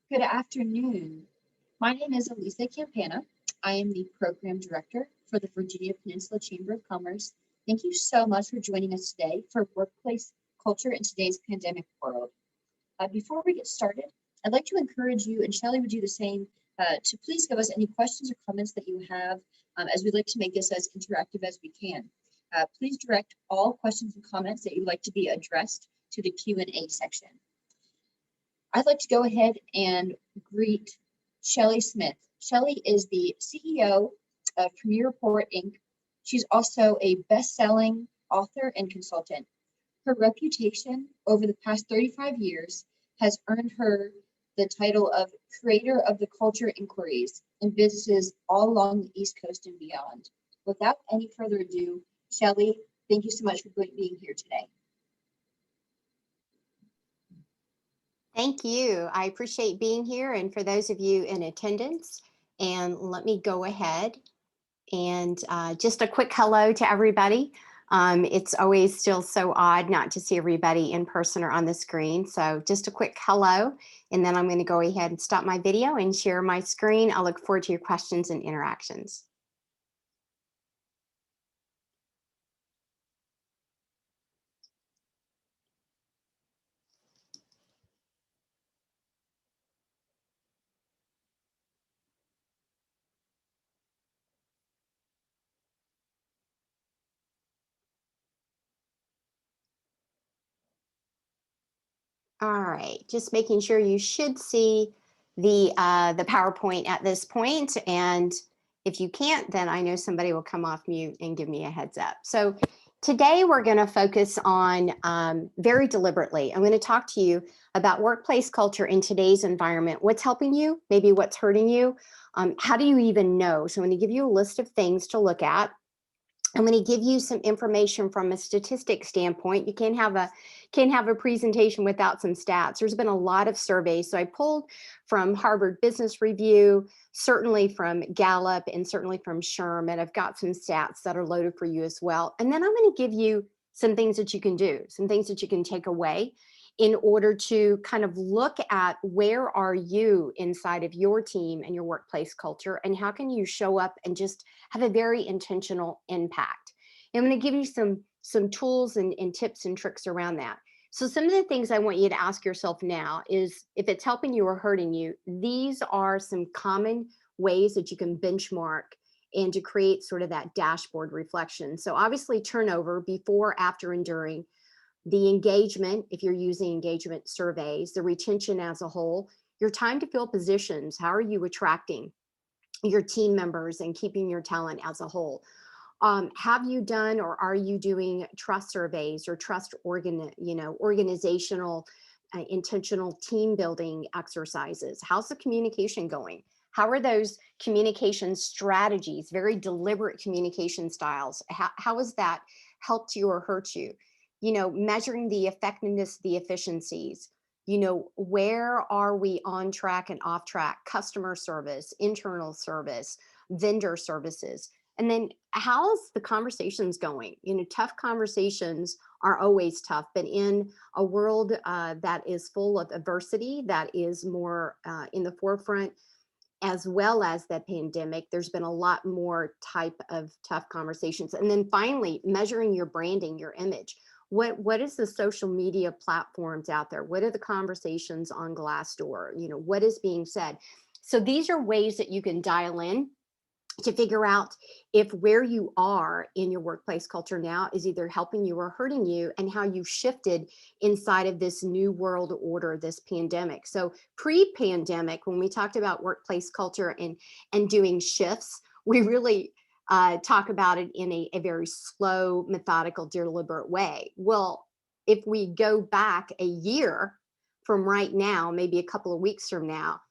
Good afternoon. My name is Elisa Campana. I am the Program Director for the Virginia Peninsula Chamber of Commerce. Thank you so much for joining us today for Workplace Culture in Today's Pandemic World. Before we get started, I'd like to encourage you, and Shelley would do the same, to please give us any questions or comments that you have, as we'd like to make this as interactive as we can. Please direct all questions and comments that you'd like to be addressed to the Q&A section. I'd like to go ahead and greet Shelley Smith. Shelley is the CEO of Premier Rapport, Inc. She's also a best-selling author and consultant. Her reputation over the past 35 years has earned her the title of Creator of the Culture Inquiries in businesses all along the East Coast and beyond. Without any further ado, Shelley, thank you so much for being here today. Thank you. I appreciate being here, and for those of you in attendance, and let me go ahead and just a quick hello to everybody. It's always still so odd not to see everybody in person or on the screen. So just a quick hello, and then I'm going to go ahead and stop my video and share my screen. I'll look forward to your questions and interactions. All right, just making sure you should see the PowerPoint at this point, and if you can't, then I know somebody will come off mute and give me a heads up. So today we're going to focus on, very deliberately, I'm going to talk to you about workplace culture in today's environment. What's helping you, maybe what's hurting you, how do you even know? So I'm going to give you a list of things to look at. I'm going to give you some information from a statistic standpoint. You can't have a presentation without some stats. There's been a lot of surveys. So I pulled from Harvard Business Review, certainly from Gallup, and certainly from SHRM, and I've got some stats that are loaded for you as well. And then I'm going to give you some things that you can do, some things that you can take away in order to kind of look at where are you inside of your team and your workplace culture, and how can you show up and just have a very intentional impact. And I'm going to give you some tools and tips and tricks around that. So some of the things I want you to ask yourself now is, if it's helping you or hurting you, these are some common ways that you can benchmark and to create sort of that dashboard reflection. So obviously turnover before, after, and during. The engagement, if you're using engagement surveys, the retention as a whole, your time to fill positions, how are you attracting your team members and keeping your talent as a whole? Have you done or are you doing trust surveys or trust organizational intentional team building exercises? How's the communication going? How are those communication strategies, very deliberate communication styles? How has that helped you or hurt you? Measuring the effectiveness, the efficiencies, where are we on track and off track? Customer service, internal service, vendor services. And then how's the conversations going? Tough conversations are always tough, but in a world that is full of adversity, that is more in the forefront, as well as the pandemic, there's been a lot more type of tough conversations. And then finally, measuring your branding, your image. What is the social media platforms out there? What are the conversations on Glassdoor? What is being said? So these are ways that you can dial in to figure out if where you are in your workplace culture now is either helping you or hurting you, and how you shifted inside of this new world order, this pandemic. So pre-pandemic, when we talked about workplace culture and doing shifts, we really talk about it in a very slow, methodical, deliberate way. Well, if we go back a year from right now, maybe a couple of weeks from now,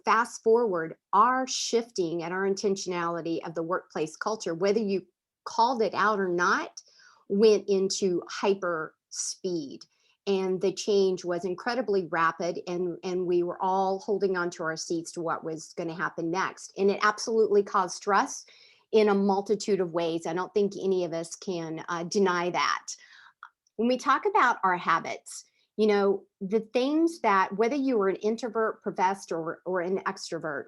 fast forward, our shifting and our intentionality of the workplace culture, whether you called it out or not, went into hyper speed. And the change was incredibly rapid, and we were all holding on to our seats to what was going to happen next. And it absolutely caused stress in a multitude of ways. I don't think any of us can deny that. When we talk about our habits, The things that, whether you were an introvert, professed, or an extrovert,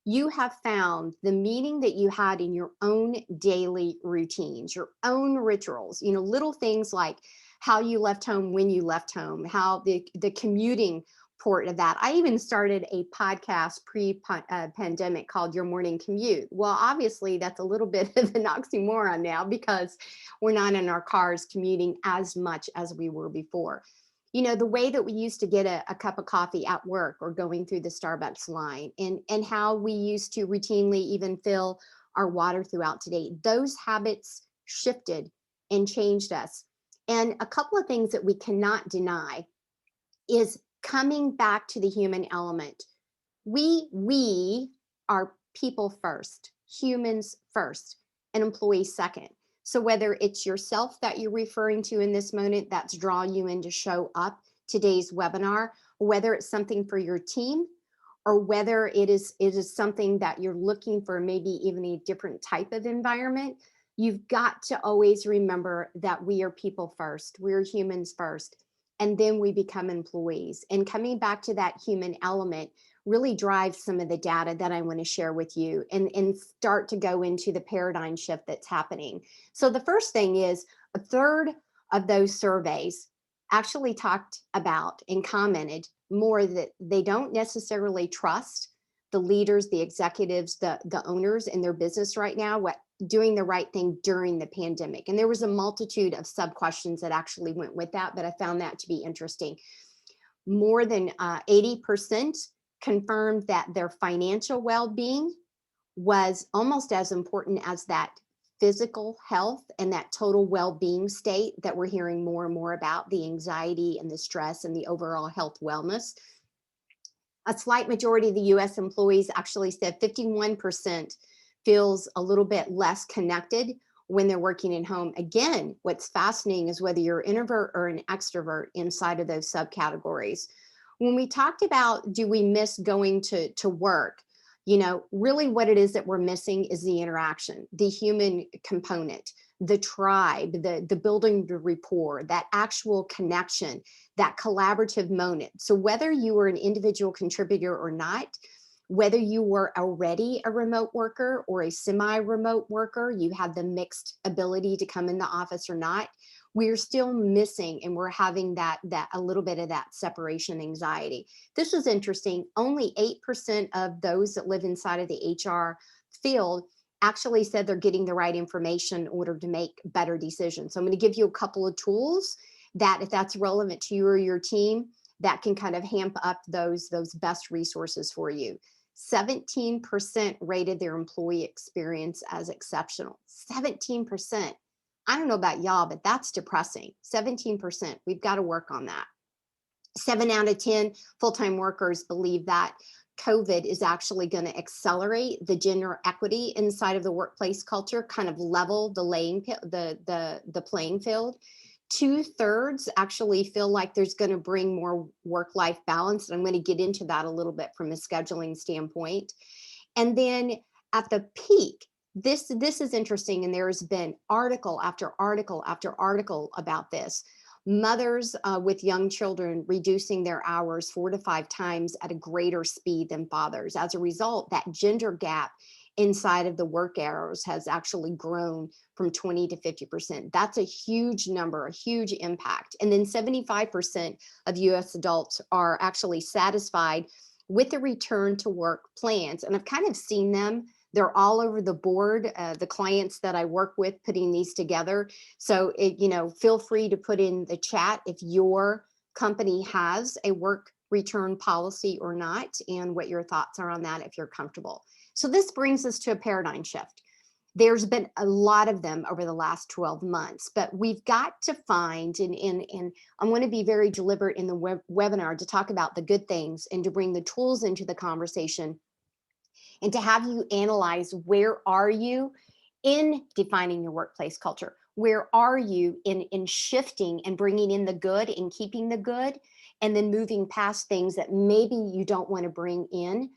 you have found the meaning that you had in your own daily routines, your own rituals, little things like how you left home, when you left home, how the commuting port of that. I even started a podcast pre-pandemic called Your Morning Commute. Well, obviously that's a little bit of an oxymoron now because we're not in our cars commuting as much as we were before. The way that we used to get a cup of coffee at work or going through the Starbucks line, and how we used to routinely even fill our water throughout today, those habits shifted and changed us. And a couple of things that we cannot deny is coming back to the human element. We are people first, humans first, and employees second. So whether it's yourself that you're referring to in this moment that's drawing you in to show up today's webinar, or whether it's something for your team, or whether it is something that you're looking for, maybe even a different type of environment, you've got to always remember that we are people first, we're humans first, and then we become employees. And coming back to that human element really drives some of the data that I want to share with you, and start to go into the paradigm shift that's happening. So the first thing is, a third of those surveys actually talked about and commented more that they don't necessarily trust the leaders, the executives, the owners in their business right now, doing the right thing during the pandemic. And there was a multitude of sub questions that actually went with that, but I found that to be interesting. More than 80% confirmed that their financial well-being was almost as important as that physical health and that total well-being state that we're hearing more and more about, the anxiety and the stress and the overall health wellness. A slight majority of the US employees actually said 51% feels a little bit less connected when they're working at home. Again, what's fascinating is whether you're an introvert or an extrovert inside of those subcategories. When we talked about, do we miss going to work? Really what it is that we're missing is the interaction, the human component, the tribe, the building the rapport, that actual connection, that collaborative moment. So whether you were an individual contributor or not, whether you were already a remote worker or a semi-remote worker, you had the mixed ability to come in the office or not, we're still missing, and we're having that a little bit of that separation anxiety. This was interesting. Only 8% of those that live inside of the HR field actually said they're getting the right information in order to make better decisions. So I'm going to give you a couple of tools that, if that's relevant to you or your team, that can kind of amp up those best resources for you. 17% rated their employee experience as exceptional. 17%. I don't know about y'all, but that's depressing. 17%. We've got to work on that. 7 out of 10 full-time workers believe that COVID is actually going to accelerate the gender equity inside of the workplace culture, kind of level the playing field. 2/3 actually feel like there's going to bring more work-life balance. And I'm going to get into that a little bit from a scheduling standpoint. And then at the peak, this is interesting, and there has been article after article after article about this. Mothers with young children reducing their hours 4 to 5 times at a greater speed than fathers. As a result, that gender gap inside of the work hours has actually grown from 20 to 50%. That's a huge number, a huge impact. And then 75% of US adults are actually satisfied with the return to work plans. And I've kind of seen them. They're all over the board, the clients that I work with putting these together. So, feel free to put in the chat if your company has a work return policy or not, and what your thoughts are on that if you're comfortable. So this brings us to a paradigm shift. There's been a lot of them over the last 12 months, but we've got to find, and I'm going to be very deliberate in the webinar to talk about the good things and to bring the tools into the conversation and to have you analyze, where are you in defining your workplace culture? Where are you in shifting and bringing in the good and keeping the good, and then moving past things that maybe you don't want to bring in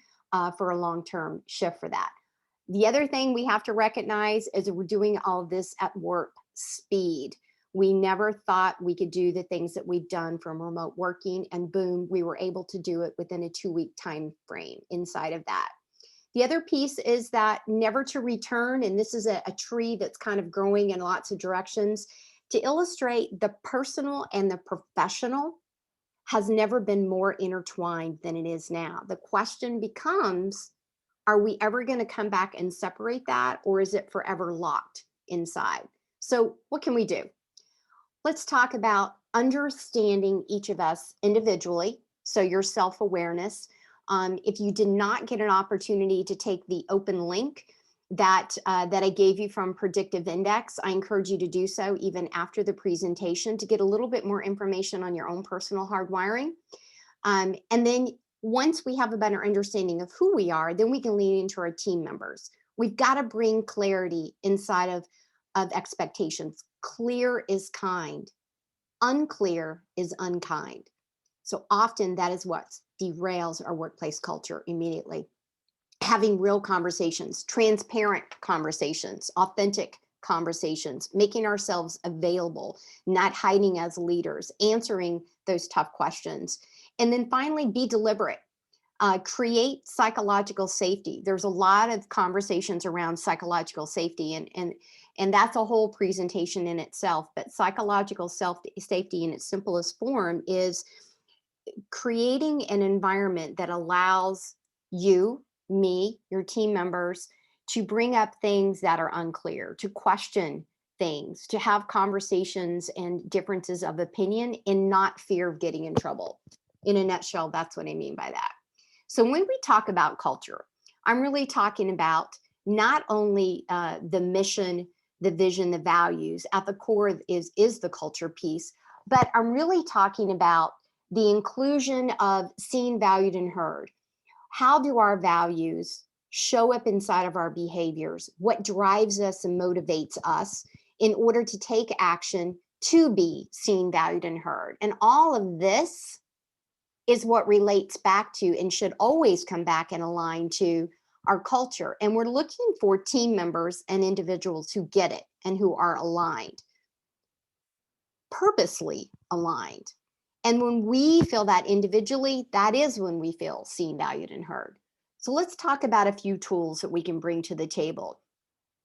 for a long-term shift for that. The other thing we have to recognize is that we're doing all of this at warp speed. We never thought we could do the things that we've done from remote working, and boom, we were able to do it within a 2-week time frame inside of that. The other piece is that never to return, and this is a tree that's kind of growing in lots of directions, to illustrate the personal and the professional has never been more intertwined than it is now. The question becomes, are we ever going to come back and separate that, or is it forever locked inside? So what can we do? Let's talk about understanding each of us individually. So your self-awareness. If you did not get an opportunity to take the open link that I gave you from Predictive Index, I encourage you to do so even after the presentation to get a little bit more information on your own personal hardwiring. And then once we have a better understanding of who we are, then we can lean into our team members. We've got to bring clarity inside of expectations. Clear is kind. Unclear is unkind. So often that is what derails our workplace culture immediately. Having real conversations, transparent conversations, authentic conversations, making ourselves available, not hiding as leaders, answering those tough questions. And then finally, be deliberate. Create psychological safety. There's a lot of conversations around psychological safety, and that's a whole presentation in itself. But psychological safety in its simplest form is creating an environment that allows you, me, your team members to bring up things that are unclear, to question things, to have conversations and differences of opinion and not fear of getting in trouble. In a nutshell, that's what I mean by that. So when we talk about culture, I'm really talking about not only the mission, the vision, the values. At the core is the culture piece, but I'm really talking about the inclusion of seen, valued, and heard. How do our values show up inside of our behaviors? What drives us and motivates us in order to take action to be seen, valued, and heard? And all of this is what relates back to and should always come back and align to our culture. And we're looking for team members and individuals who get it and who are aligned, purposely aligned. And when we feel that individually, that is when we feel seen, valued, and heard. So let's talk about a few tools that we can bring to the table,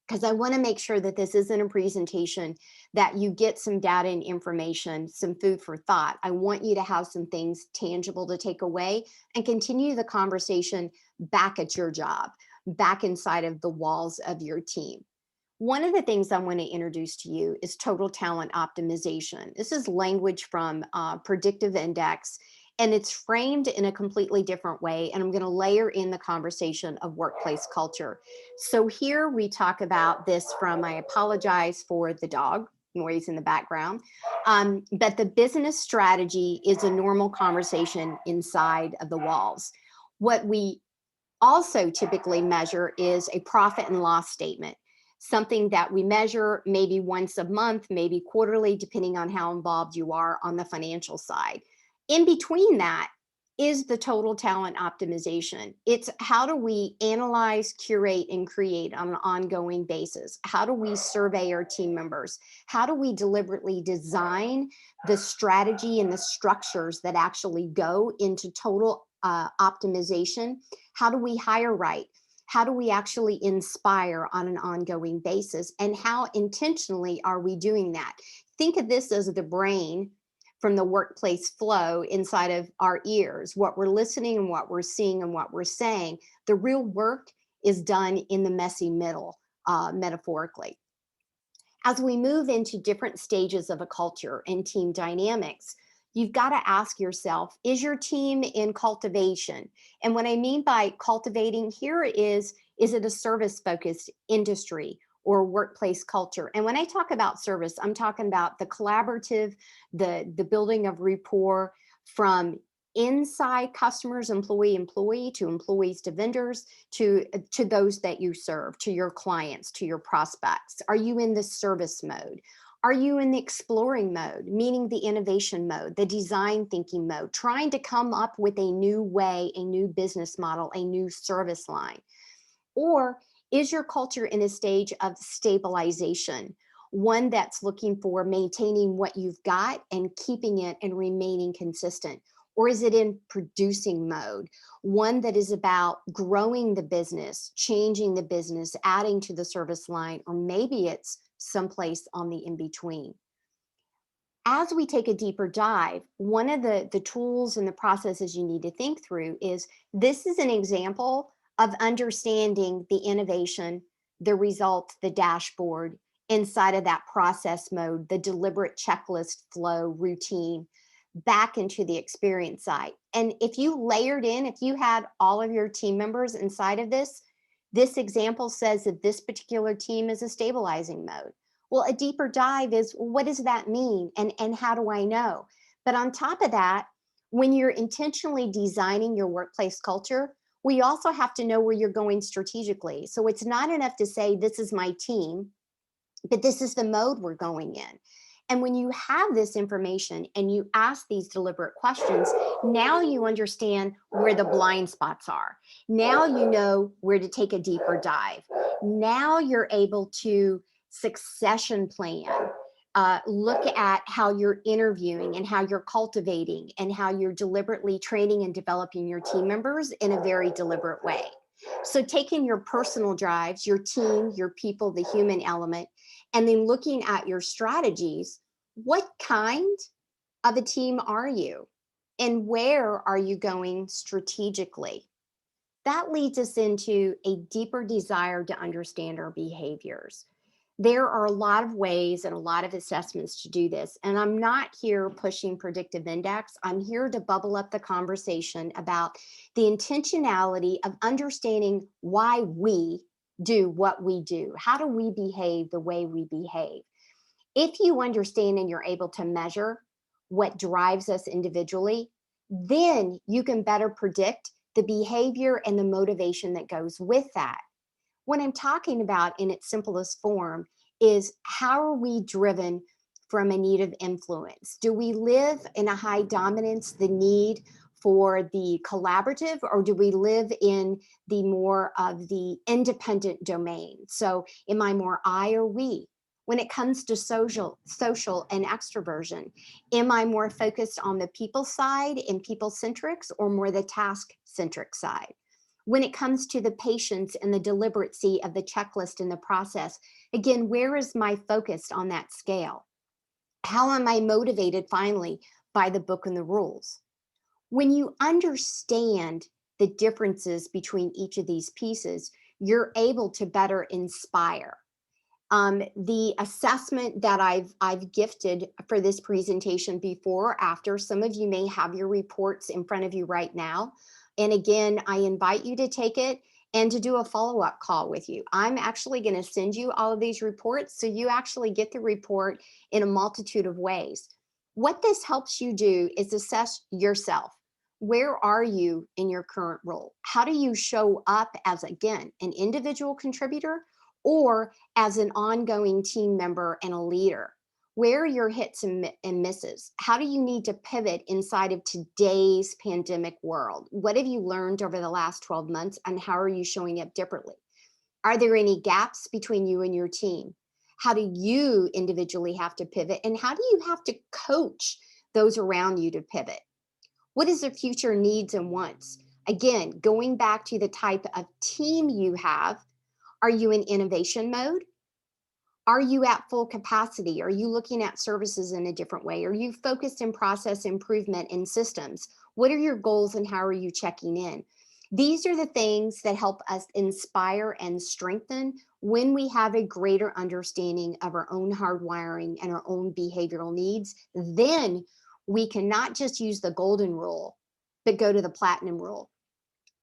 because I want to make sure that this isn't a presentation that you get some data and information, some food for thought. I want you to have some things tangible to take away and continue the conversation back at your job, back inside of the walls of your team. One of the things I want to introduce to you is total talent optimization. This is language from Predictive Index, and it's framed in a completely different way. And I'm going to layer in the conversation of workplace culture. So here we talk about this from, I apologize for the dog noise in the background, but the business strategy is a normal conversation inside of the walls. What we also typically measure is a profit and loss statement, something that we measure maybe once a month, maybe quarterly, depending on how involved you are on the financial side. In between that is the total talent optimization. It's how do we analyze, curate, and create on an ongoing basis? How do we survey our team members? How do we deliberately design the strategy and the structures that actually go into total optimization? How do we hire right? How do we actually inspire on an ongoing basis? And how intentionally are we doing that? Think of this as the brain from the workplace flow inside of our ears, what we're listening and what we're seeing and what we're saying. The real work is done in the messy middle, metaphorically. As we move into different stages of a culture and team dynamics, you've got to ask yourself, is your team in cultivation? And what I mean by cultivating here is it a service-focused industry or workplace culture? And when I talk about service, I'm talking about the collaborative, the building of rapport from inside customers, employee to employees to vendors, to those that you serve, to your clients, to your prospects. Are you in the service mode? Are you in the exploring mode, meaning the innovation mode, the design thinking mode, trying to come up with a new way, a new business model, a new service line? Or is your culture in a stage of stabilization? one that's looking for maintaining what you've got and keeping it and remaining consistent? Or is it in producing mode? One that is about growing the business, changing the business, adding to the service line, or maybe it's someplace on the in between. As we take a deeper dive, one of the tools and the processes you need to think through is this is an example of understanding the innovation, the results, the dashboard inside of that process mode, the deliberate checklist flow routine back into the experience side. And if you layered in, if you had all of your team members inside of this example says that this particular team is a stabilizing mode. Well, a deeper dive is, what does that mean? And how do I know? But on top of that, when you're intentionally designing your workplace culture, we also have to know where you're going strategically. So it's not enough to say, this is my team, but this is the mode we're going in. And when you have this information and you ask these deliberate questions, now you understand where the blind spots are. Now you know where to take a deeper dive. Now you're able to succession plan, look at how you're interviewing and how you're cultivating and how you're deliberately training and developing your team members in a very deliberate way. So taking your personal drives, your team, your people, the human element, and then looking at your strategies, what kind of a team are you? And where are you going strategically? That leads us into a deeper desire to understand our behaviors. There are a lot of ways and a lot of assessments to do this. And I'm not here pushing predictive index. I'm here to bubble up the conversation about the intentionality of understanding why we do what we do. How do we behave the way we behave? If you understand and you're able to measure what drives us individually, then you can better predict the behavior and the motivation that goes with that. What I'm talking about in its simplest form is, how are we driven from a need of influence? Do we live in a high dominance, the need for the collaborative, or do we live in the more of the independent domain? So am I more I or we? When it comes to social and extroversion, am I more focused on the people side and people centrics, or more the task centric side? When it comes to the patience and the deliberacy of the checklist and the process, again, where is my focus on that scale? How am I motivated finally by the book and the rules? When you understand the differences between each of these pieces, you're able to better inspire. The assessment that I've gifted for this presentation before or after, some of you may have your reports in front of you right now. And again, I invite you to take it and to do a follow-up call with you. I'm actually going to send you all of these reports so you actually get the report in a multitude of ways. What this helps you do is assess yourself. Where are you in your current role? How do you show up as, again, an individual contributor or as an ongoing team member and a leader? Where are your hits and misses? How do you need to pivot inside of today's pandemic world? What have you learned over the last 12 months, and how are you showing up differently? Are there any gaps between you and your team? How do you individually have to pivot, and how do you have to coach those around you to pivot? What is the future needs and wants? Again, going back to the type of team you have, are you in innovation mode? Are you at full capacity? Are you looking at services in a different way? Are you focused in process improvement in systems? What are your goals and how are you checking in? These are the things that help us inspire and strengthen when we have a greater understanding of our own hardwiring and our own behavioral needs. Then we can not just use the golden rule, but go to the platinum rule.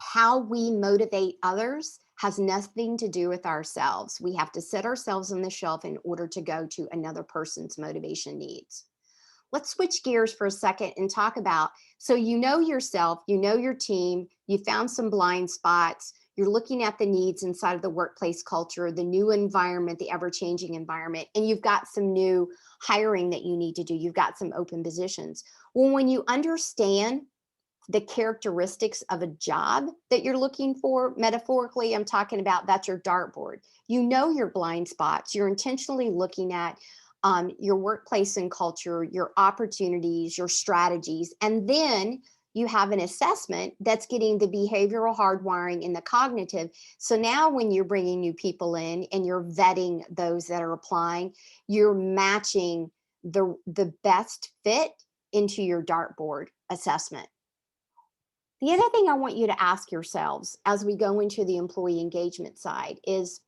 How we motivate others has nothing to do with ourselves. We have to set ourselves on the shelf in order to go to another person's motivation needs. Let's switch gears for a second and talk about, so you know yourself, you know your team, you found some blind spots, you're looking at the needs inside of the workplace culture, the new environment, the ever-changing environment, and you've got some new hiring that you need to do. You've got some open positions. Well, when you understand the characteristics of a job that you're looking for. Metaphorically, I'm talking about that's your dartboard. You know your blind spots. You're intentionally looking at your workplace and culture, your opportunities, your strategies, and then you have an assessment that's getting the behavioral hardwiring and the cognitive. So now when you're bringing new people in and you're vetting those that are applying, you're matching the best fit into your dartboard assessment. The other thing I want you to ask yourselves as we go into the employee engagement side is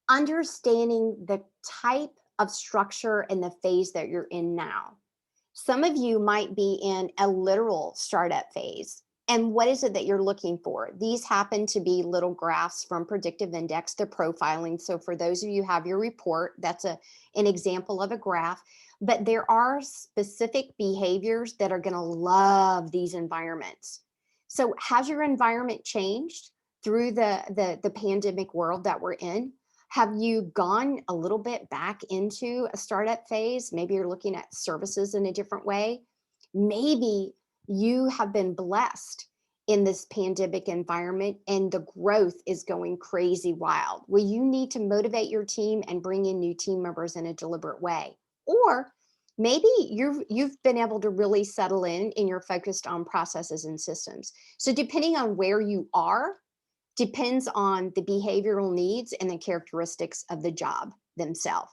understanding the type of structure and the phase that you're in now. Some of you might be in a literal startup phase. And what is it that you're looking for? These happen to be little graphs from Predictive Index, they're profiling. So for those of you who have your report, that's an example of a graph. But there are specific behaviors that are going to love these environments. So has your environment changed through the pandemic world that we're in? Have you gone a little bit back into a startup phase? Maybe you're looking at services in a different way. Maybe you have been blessed in this pandemic environment and the growth is going crazy wild. Well, you need to motivate your team and bring in new team members in a deliberate way. Or maybe you've been able to really settle in and you're focused on processes and systems. So depending on where you are, depends on the behavioral needs and the characteristics of the job themselves.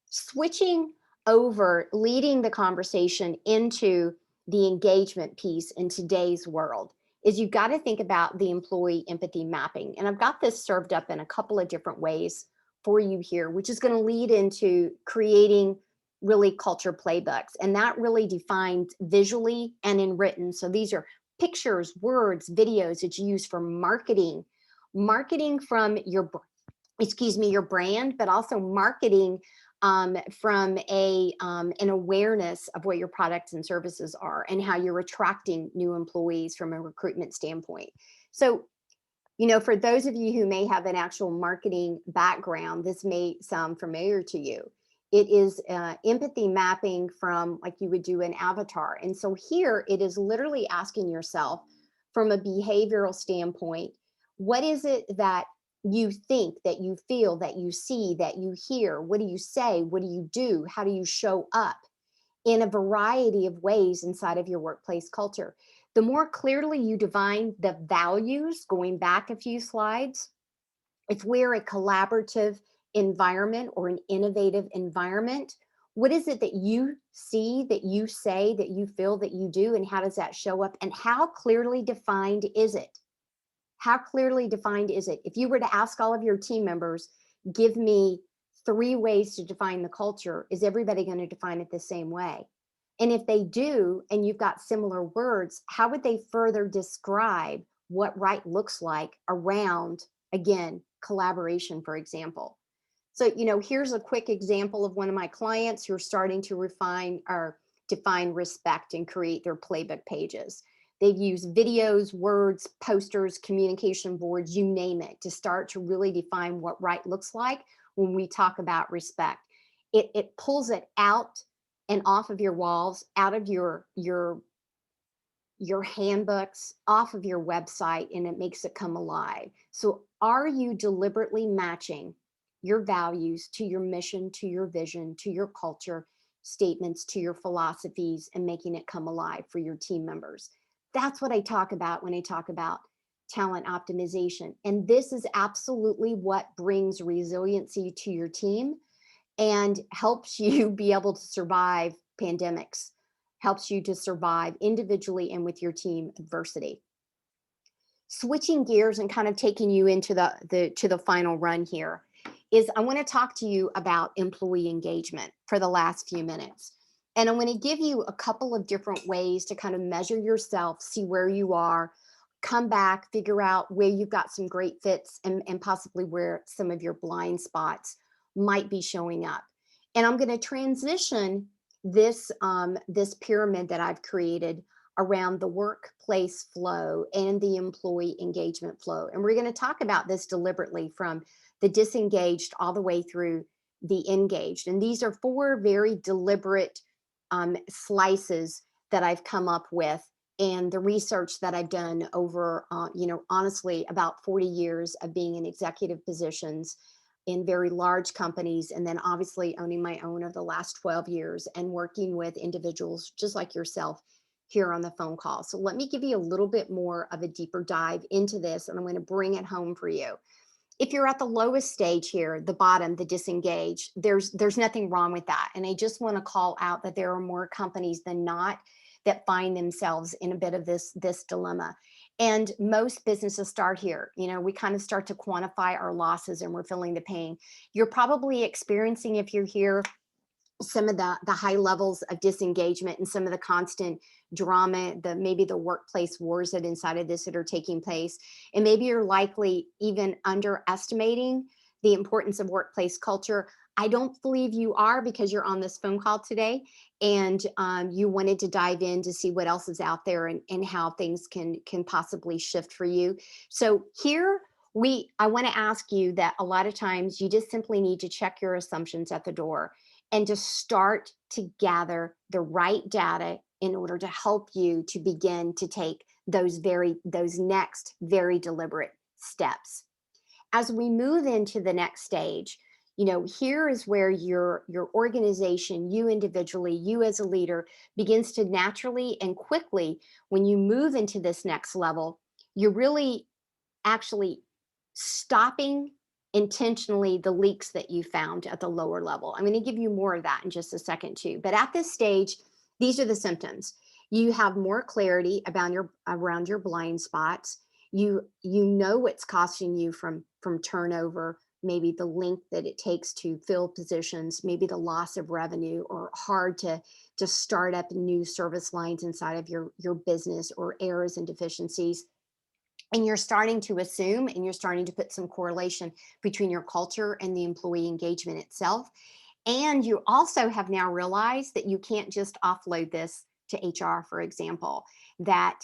Switching over, leading the conversation into the engagement piece in today's world is you've got to think about the employee empathy mapping. And I've got this served up in a couple of different ways for you here, which is going to lead into creating really culture playbooks. And that really defines visually and in written. So these are pictures, words, videos that you use for marketing from your, your brand, but also marketing from an awareness of what your products and services are and how you're attracting new employees from a recruitment standpoint. So, for those of you who may have an actual marketing background, this may sound familiar to you. It is empathy mapping from like you would do an avatar. And so here it is literally asking yourself from a behavioral standpoint, what is it that you think, that you feel, that you see, that you hear? What do you say? What do you do? How do you show up in a variety of ways inside of your workplace culture? The more clearly you define the values, going back a few slides, if we're a collaborative environment or an innovative environment, what is it that you see, that you say, that you feel, that you do, and how does that show up? And how clearly defined is it? How clearly defined is it? If you were to ask all of your team members, give me 3 ways to define the culture, is everybody going to define it the same way? And if they do, and you've got similar words, how would they further describe what right looks like around, again, collaboration, for example? So, here's a quick example of one of my clients who are starting to refine or define respect and create their playbook pages. They've used videos, words, posters, communication boards, you name it, to start to really define what right looks like when we talk about respect. It pulls it out and off of your walls, out of your handbooks, off of your website, and it makes it come alive. So are you deliberately matching your values to your mission, to your vision, to your culture statements, to your philosophies, and making it come alive for your team members? That's what I talk about when I talk about talent optimization. And this is absolutely what brings resiliency to your team and helps you be able to survive pandemics, helps you to survive individually and with your team adversity. Switching gears and kind of taking you into the final run here is I want to talk to you about employee engagement for the last few minutes. And I'm going to give you a couple of different ways to kind of measure yourself, see where you are, come back, figure out where you've got some great fits and possibly where some of your blind spots might be showing up. And I'm going to transition this pyramid that I've created around the workplace flow and the employee engagement flow. And we're going to talk about this deliberately from the disengaged all the way through the engaged. And these are 4 very deliberate slices that I've come up with and the research that I've done over, honestly, about 40 years of being in executive positions in very large companies, and then obviously owning my own over the last 12 years and working with individuals just like yourself here on the phone call. So let me give you a little bit more of a deeper dive into this, and I'm going to bring it home for you. If you're at the lowest stage here, the bottom, the disengaged, there's nothing wrong with that. And I just want to call out that there are more companies than not that find themselves in a bit of this dilemma. And most businesses start here. We kind of start to quantify our losses and we're feeling the pain. You're probably experiencing, if you're here, some of the high levels of disengagement and some of the constant drama, maybe the workplace wars that inside of this that are taking place. And maybe you're likely even underestimating the importance of workplace culture. I don't believe you are, because you're on this phone call today and you wanted to dive in to see what else is out there and how things can possibly shift for you. So here I want to ask you that a lot of times you just simply need to check your assumptions at the door and to start to gather the right data in order to help you to begin to take those next very deliberate steps. As we move into the next stage, here is where your organization, you individually, you as a leader, begins to naturally and quickly, when you move into this next level, you're really actually stopping intentionally the leaks that you found at the lower level. I'm going to give you more of that in just a second too. But at this stage, these are the symptoms. You have more clarity around your blind spots. You know what's costing you from turnover, maybe the length that it takes to fill positions, maybe the loss of revenue, or hard to start up new service lines inside of your business, or errors and deficiencies. And you're starting to assume and you're starting to put some correlation between your culture and the employee engagement itself. And you also have now realized that you can't just offload this to HR, for example, that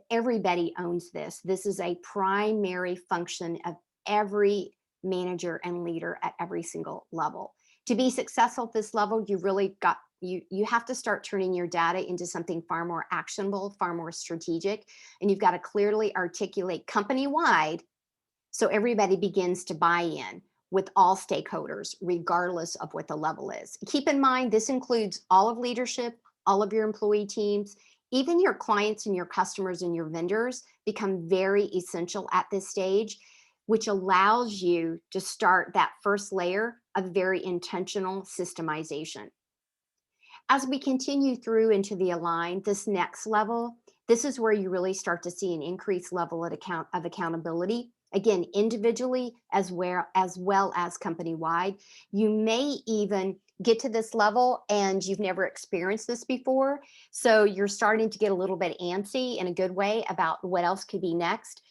everybody owns this. This is a primary function of every manager and leader at every single level. To be successful at this level, you have to start turning your data into something far more actionable, far more strategic, and you've got to clearly articulate company-wide so everybody begins to buy in with all stakeholders, regardless of what the level is. Keep in mind, this includes all of leadership, all of your employee teams, even your clients and your customers and your vendors become very essential at this stage, which allows you to start that first layer of very intentional systemization. As we continue through into the align, this next level, this is where you really start to see an increased level of accountability. Again, individually as well as company-wide. You may even get to this level and you've never experienced this before. So you're starting to get a little bit antsy in a good way about what else could be next.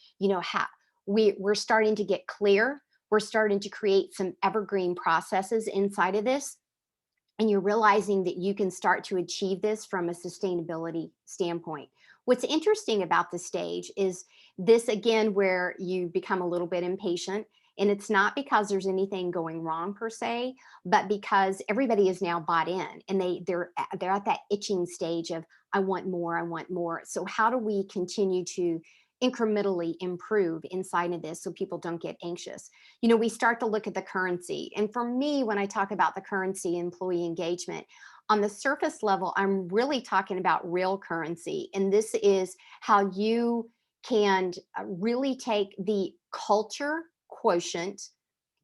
We're starting to get clear. We're starting to create some evergreen processes inside of this. And you're realizing that you can start to achieve this from a sustainability standpoint. What's interesting about this stage is this, again, where you become a little bit impatient. And it's not because there's anything going wrong per se, but because everybody is now bought in and they're at that itching stage of, I want more, I want more. So how do we continue to incrementally improve inside of this so people don't get anxious? We start to look at the currency. And for me, when I talk about the currency, employee engagement, on the surface level, I'm really talking about real currency. And this is how you can really take the culture quotient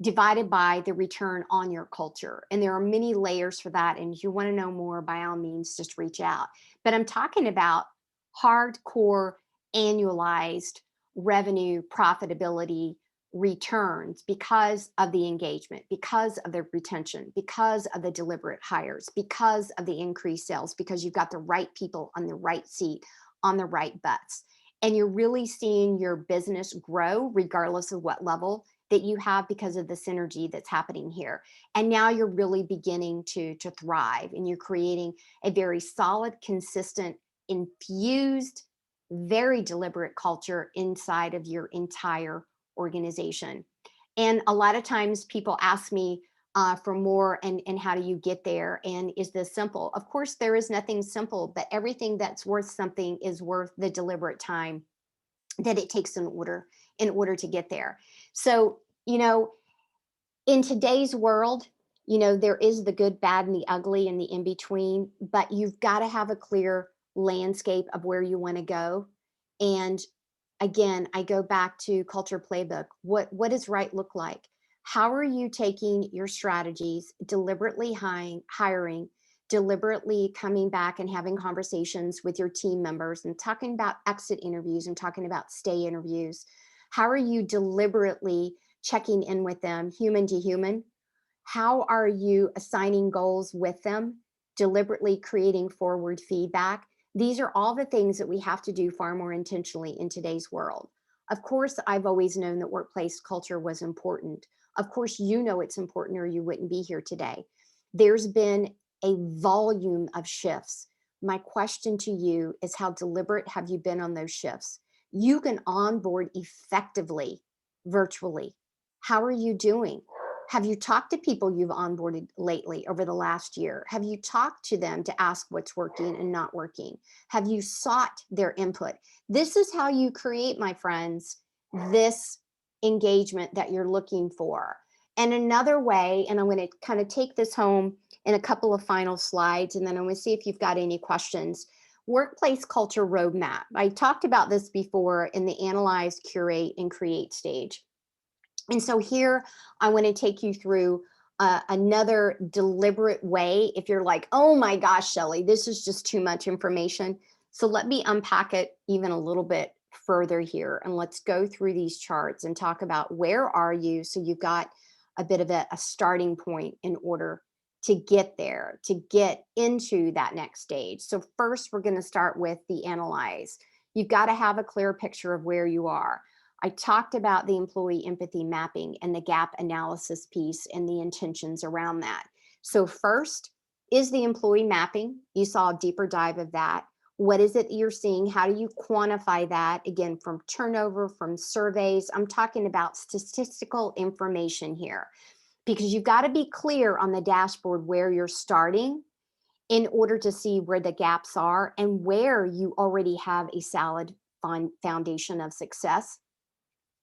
divided by the return on your culture. And there are many layers for that. And if you want to know more, by all means, just reach out. But I'm talking about hardcore annualized revenue profitability returns because of the engagement, because of the retention, because of the deliberate hires, because of the increased sales, because you've got the right people on the right seat, on the right butts. And you're really seeing your business grow regardless of what level that you have because of the synergy that's happening here. And now you're really beginning to thrive, and you're creating a very solid, consistent, infused, very deliberate culture inside of your entire organization. And a lot of times people ask me, for more, and how do you get there, and is this simple? Of course, there is nothing simple, but everything that's worth something is worth the deliberate time that it takes in order to get there. So, in today's world, there is the good, bad, and the ugly and the in between, but you've got to have a clear landscape of where you want to go. And again, I go back to culture playbook. What does right look like? How are you taking your strategies, deliberately hiring, deliberately coming back and having conversations with your team members and talking about exit interviews and talking about stay interviews? How are you deliberately checking in with them, human to human? How are you assigning goals with them, deliberately creating forward feedback? These are all the things that we have to do far more intentionally in today's world. Of course, I've always known that workplace culture was important. Of course, it's important or you wouldn't be here today. There's been a volume of shifts. My question to you is, how deliberate have you been on those shifts? You can onboard effectively virtually. How are you doing? Have you talked to people you've onboarded lately over the last year? Have you talked to them to ask what's working and not working? Have you sought their input? This is how you create, my friends, this engagement that you're looking for. And another way, and I'm going to kind of take this home in a couple of final slides, and then I'm going to see if you've got any questions. Workplace culture roadmap. I talked about this before in the analyze, curate, and create stage. And so here I want to take you through another deliberate way. If you're like, oh my gosh, Shelley, this is just too much information. So let me unpack it even a little bit further here. And let's go through these charts and talk about where are you. So you've got a bit of a starting point in order to get there, to get into that next stage. So first, we're going to start with the analyze. You've got to have a clear picture of where you are. I talked about the employee empathy mapping and the gap analysis piece and the intentions around that. So first is the employee mapping. You saw a deeper dive of that. What is it you're seeing? How do you quantify that? Again, from turnover, from surveys. I'm talking about statistical information here, because you've got to be clear on the dashboard where you're starting in order to see where the gaps are and where you already have a solid foundation of success.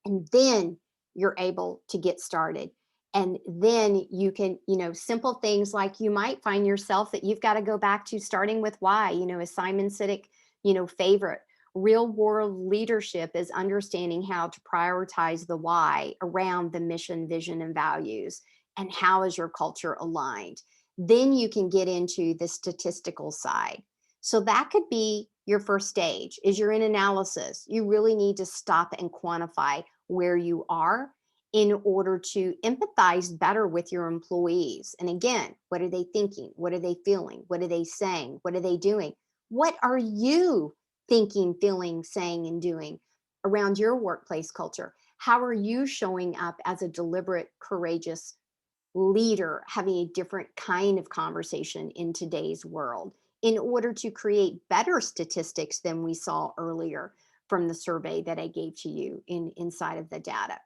And then you're able to get started. And then you can, simple things like you might find yourself that you've got to go back to starting with why, a Simon Sinek, favorite. Real world leadership is understanding how to prioritize the why around the mission, vision, and values. And how is your culture aligned? Then you can get into the statistical side. So that could be your first stage. Is you're in analysis. You really need to stop and quantify where you are in order to empathize better with your employees. And again, what are they thinking? What are they feeling? What are they saying? What are they doing? What are you thinking, feeling, saying, and doing around your workplace culture? How are you showing up as a deliberate, courageous leader, having a different kind of conversation in today's world in order to create better statistics than we saw earlier from the survey that I gave to you inside of the data?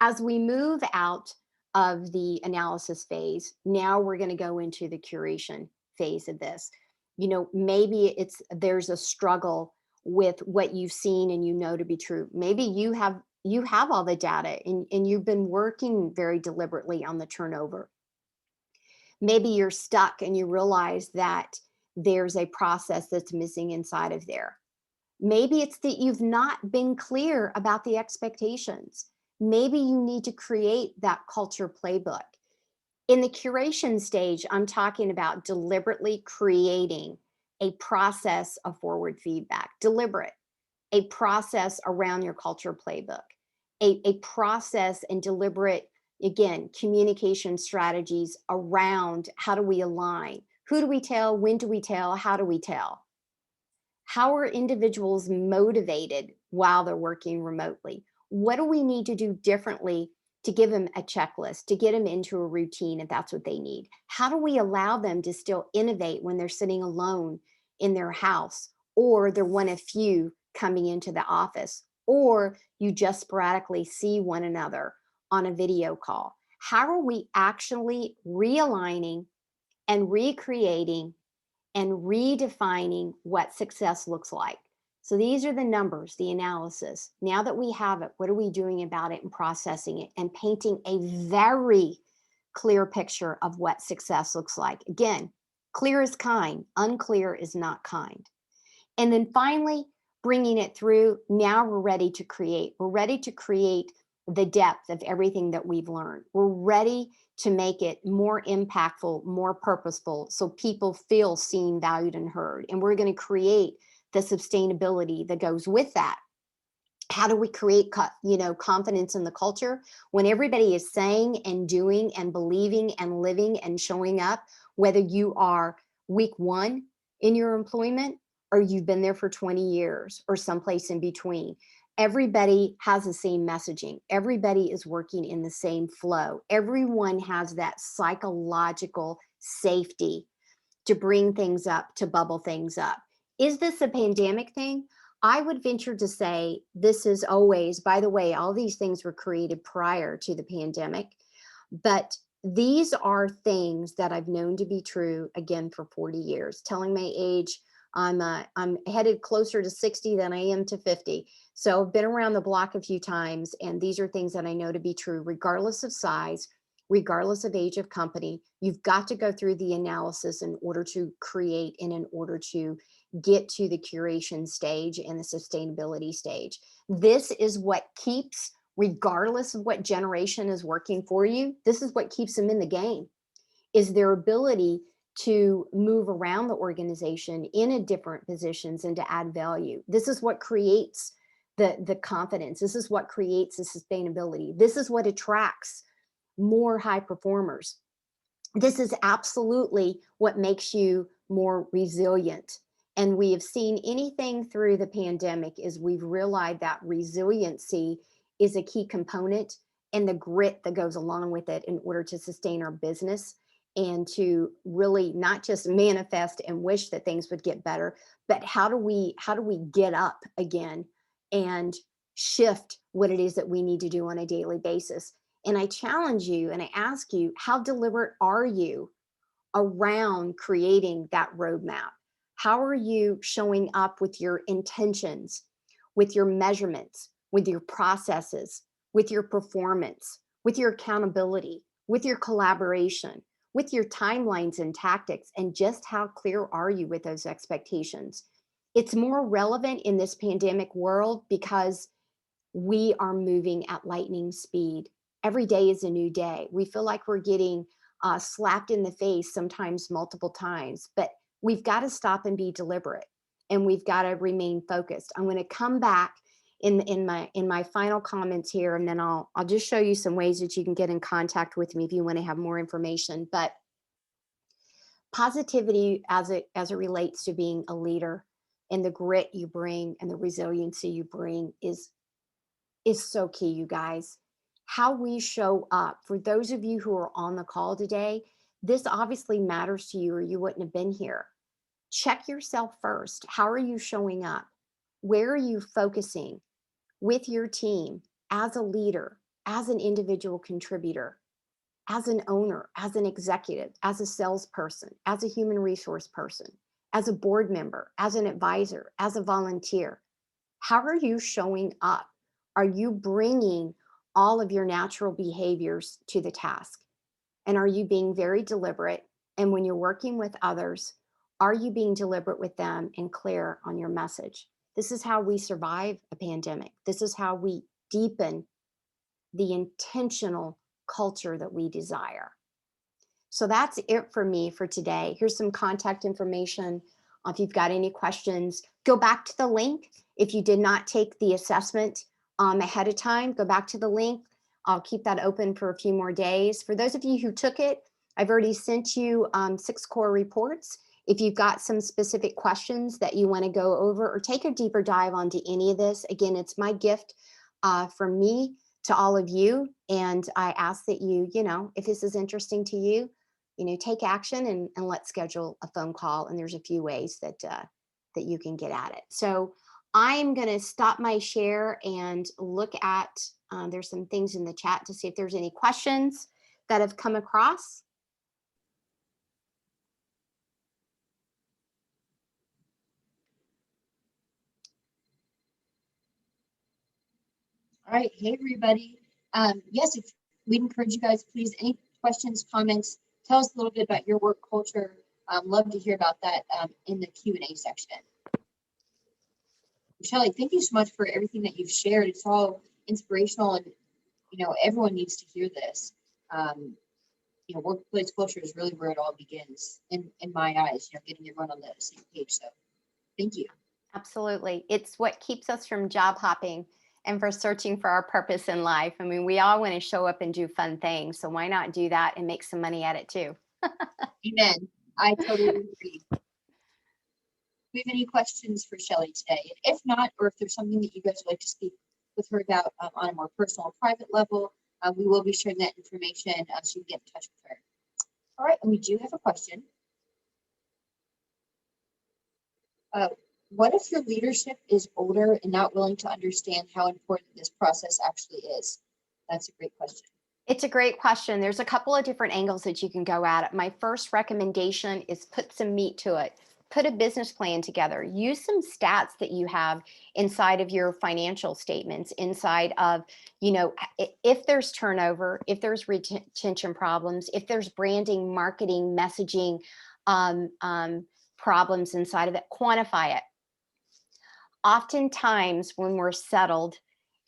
As we move out of the analysis phase, now we're going to go into the curation phase of this. Maybe there's a struggle with what you've seen and to be true. Maybe you have all the data and you've been working very deliberately on the turnover. Maybe you're stuck and you realize that there's a process that's missing inside of there. Maybe it's that you've not been clear about the expectations. Maybe you need to create that culture playbook. In the curation stage, I'm talking about deliberately creating a process of forward feedback, deliberate, a process around your culture playbook, a process and deliberate, again, communication strategies around how do we align, who do we tell, when do we tell, how do we tell? How are individuals motivated while they're working remotely? What do we need to do differently to give them a checklist, to get them into a routine if that's what they need? How do we allow them to still innovate when they're sitting alone in their house, or they're one of few coming into the office, or you just sporadically see one another on a video call? How are we actually realigning and recreating and redefining what success looks like? So these are the numbers, the analysis. Now that we have it, what are we doing about it and processing it and painting a very clear picture of what success looks like? Again, clear is kind, unclear is not kind. And then finally, bringing it through, now we're ready to create. We're ready to create the depth of everything that we've learned. We're ready to make it more impactful, more purposeful, so people feel seen, valued, and heard. And we're going to create the sustainability that goes with that. How do we create confidence in the culture when everybody is saying and doing and believing and living and showing up, whether you are week one in your employment or you've been there for 20 years or someplace in between? Everybody has the same messaging. Everybody is working in the same flow. Everyone has that psychological safety to bring things up, to bubble things up. Is this a pandemic thing? I would venture to say this is always, by the way, all these things were created prior to the pandemic, but these are things that I've known to be true, again, for 40 years. Telling my age, I'm headed closer to 60 than I am to 50. So I've been around the block a few times, and these are things that I know to be true, regardless of size, regardless of age of company. You've got to go through the analysis in order to create and in order to get to the curation stage and the sustainability stage. This is what keeps, regardless of what generation is working for you, this is what keeps them in the game, is their ability to move around the organization in a different positions and to add value. This is what creates the confidence. This is what creates the sustainability. This is what attracts more high performers. This is absolutely what makes you more resilient. And we have seen anything through the pandemic is we've realized that resiliency is a key component, and the grit that goes along with it in order to sustain our business and to really not just manifest and wish that things would get better, but how do we get up again and shift what it is that we need to do on a daily basis? And I challenge you and I ask you, how deliberate are you around creating that roadmap? How are you showing up with your intentions, with your measurements, with your processes, with your performance, with your accountability, with your collaboration, with your timelines and tactics, and just how clear are you with those expectations? It's more relevant in this pandemic world because we are moving at lightning speed. Every day is a new day. We feel like we're getting slapped in the face, sometimes multiple times, but we've got to stop and be deliberate, and we've got to remain focused. I'm going to come back in my final comments here, and then I'll just show you some ways that you can get in contact with me if you want to have more information. But positivity as it relates to being a leader, and the grit you bring and the resiliency you bring is so key, you guys. How we show up, for those of you who are on the call today, this obviously matters to you or you wouldn't have been here. Check yourself first. How are you showing up? Where are you focusing with your team as a leader, as an individual contributor, as an owner, as an executive, as a salesperson, as a human resource person, as a board member, as an advisor, as a volunteer? How are you showing up? Are you bringing all of your natural behaviors to the task? And are you being very deliberate? And when you're working with others, are you being deliberate with them and clear on your message? This is how we survive a pandemic. This is how we deepen the intentional culture that we desire. So that's it for me for today. Here's some contact information. If you've got any questions, go back to the link. If you did not take the assessment ahead of time, go back to the link. I'll keep that open for a few more days. For those of you who took it, I've already sent you 6 core reports. If you've got some specific questions that you want to go over or take a deeper dive onto any of this, again, it's my gift from me to all of you. And I ask that you, if this is interesting to you, take action and let's schedule a phone call. And there's a few ways that you can get at it. So I'm going to stop my share and look at, there's some things in the chat to see if there's any questions. that have come across? All right, hey everybody. Yes, if we'd encourage you guys, please, any questions, comments, tell us a little bit about your work culture. Love to hear about that in the Q&A section. Shelley, thank you so much for everything that you've shared. It's all inspirational, and everyone needs to hear this. Workplace culture is really where it all begins in my eyes, getting everyone on the same page. So thank you. Absolutely. It's what keeps us from job hopping and for searching for our purpose in life. I mean, we all want to show up and do fun things. So why not do that and make some money at it too? Amen. I totally agree. Do we have any questions for Shelley today? If not, or if there's something that you guys would like to speak with her about on a more personal, private level, we will be sharing that information so you can get in touch with her. All right, and we do have a question. What if your leadership is older and not willing to understand how important this process actually is? That's a great question. It's a great question. There's a couple of different angles that you can go at it. My first recommendation is put some meat to it. Put a business plan together. Use some stats that you have inside of your financial statements, inside of, if there's turnover, if there's retention problems, if there's branding, marketing, messaging problems inside of it, quantify it. Oftentimes when we're settled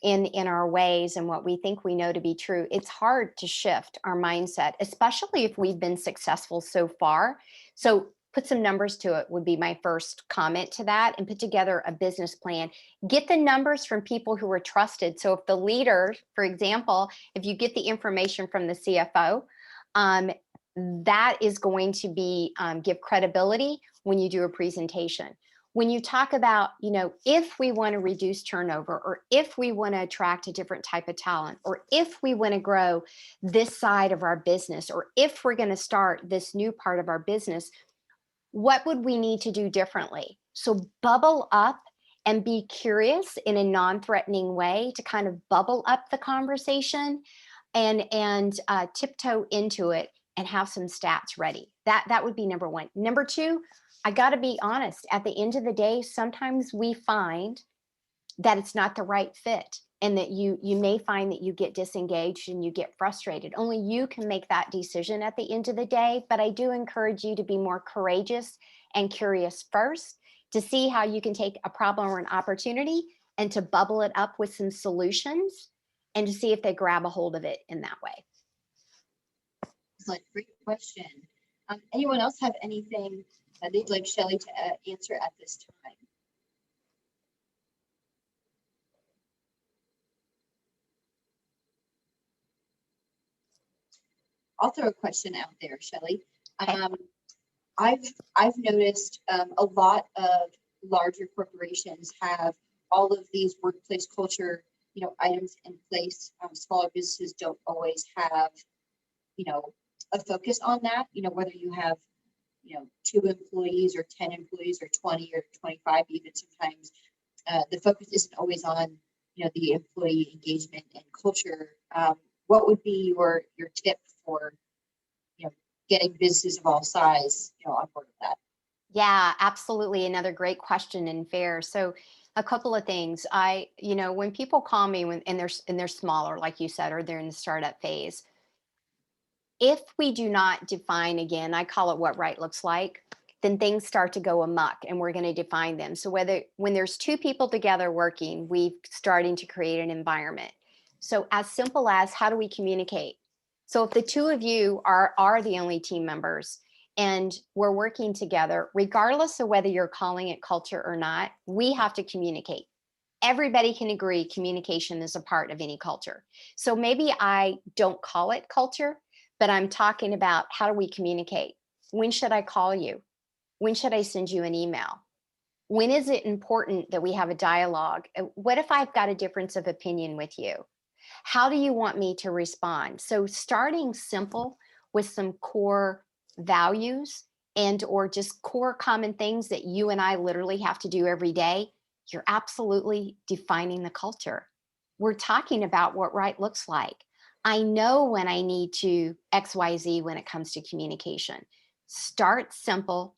in our ways and what we think we know to be true, it's hard to shift our mindset, especially if we've been successful so far. So put some numbers to it would be my first comment to that, and put together a business plan. Get the numbers from people who are trusted. So if the leader, for example, if you get the information from the CFO, that is going to be give credibility when you do a presentation. When you talk about, if we want to reduce turnover, or if we want to attract a different type of talent, or if we want to grow this side of our business, or if we're going to start this new part of our business, what would we need to do differently? So bubble up and be curious in a non-threatening way to kind of bubble up the conversation and tiptoe into it and have some stats ready. That would be number one. Number two, I got to be honest. At the end of the day, sometimes we find that it's not the right fit, and that you may find that you get disengaged and you get frustrated. Only you can make that decision at the end of the day. But I do encourage you to be more courageous and curious first, to see how you can take a problem or an opportunity and to bubble it up with some solutions, and to see if they grab a hold of it in that way. Excellent, great question. Anyone else have anything they'd like Shelley to answer at this time? I'll throw a question out there, Shelley. I've noticed a lot of larger corporations have all of these workplace culture, items in place. Smaller businesses don't always have, a focus on that. Whether you have, 2 employees or 10 employees or 20 or 25, even sometimes the focus isn't always on, the employee engagement and culture. What would be your tip for, getting businesses of all size, on board with that? Yeah, absolutely. Another great question and fair. So a couple of things. When people call me and they're smaller, like you said, or they're in the startup phase, if we do not define, again, I call it what right looks like, then things start to go amok, and we're going to define them. So when there's 2 people together working, we're starting to create an environment. So as simple as, how do we communicate? So if the 2 of you are the only team members and we're working together, regardless of whether you're calling it culture or not, we have to communicate. Everybody can agree communication is a part of any culture. So maybe I don't call it culture, but I'm talking about, how do we communicate? When should I call you? When should I send you an email? When is it important that we have a dialogue? What if I've got a difference of opinion with you? How do you want me to respond? So starting simple with some core values and or just core common things that you and I literally have to do every day, you're absolutely defining the culture. We're talking about what right looks like. I know when I need to XYZ when it comes to communication. Start simple,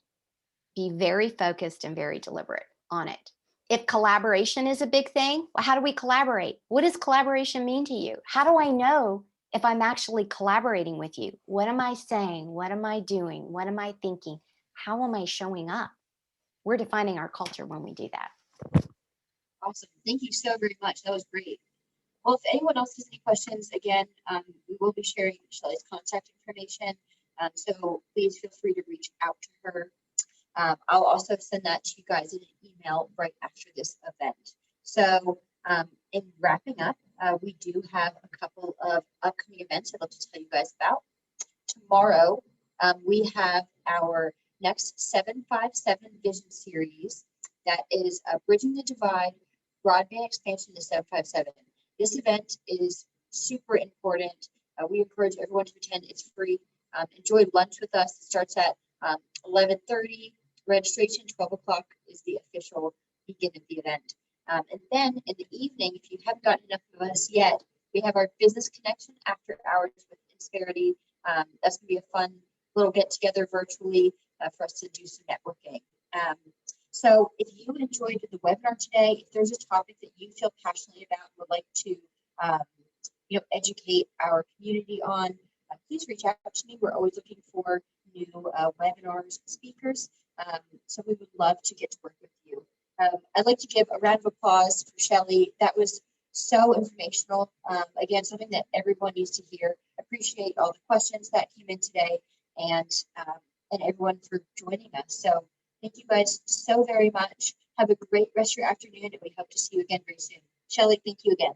be very focused and very deliberate on it. If collaboration is a big thing, well, how do we collaborate? What does collaboration mean to you? How do I know if I'm actually collaborating with you? What am I saying? What am I doing? What am I thinking? How am I showing up? We're defining our culture when we do that. Awesome. Thank you so very much. That was great. Well, if anyone else has any questions, again, we will be sharing Shelley's contact information. So please feel free to reach out to her. I'll also send that to you guys in an email right after this event. So in wrapping up, we do have a couple of upcoming events I'd love to tell you guys about. Tomorrow, we have our next 757 Vision Series that is Bridging the Divide, Broadband Expansion to 757. This event is super important. We encourage everyone to attend. It's free. Enjoy lunch with us. It starts at 11:30. Registration, 12 o'clock is the official beginning of the event. And then in the evening, if you haven't gotten enough of us yet, we have our business connection after hours with Insperity. That's going to be a fun little get together virtually for us to do some networking. So if you enjoyed the webinar today, if there's a topic that you feel passionately about and would like to educate our community on, please reach out to me. We're always looking for new webinars and speakers. So we would love to get to work with you. I'd like to give a round of applause for Shelley. That was so informational. Again, something that everyone needs to hear. Appreciate all the questions that came in today and everyone for joining us. So thank you guys so very much. Have a great rest of your afternoon, and we hope to see you again very soon. Shelley, thank you again.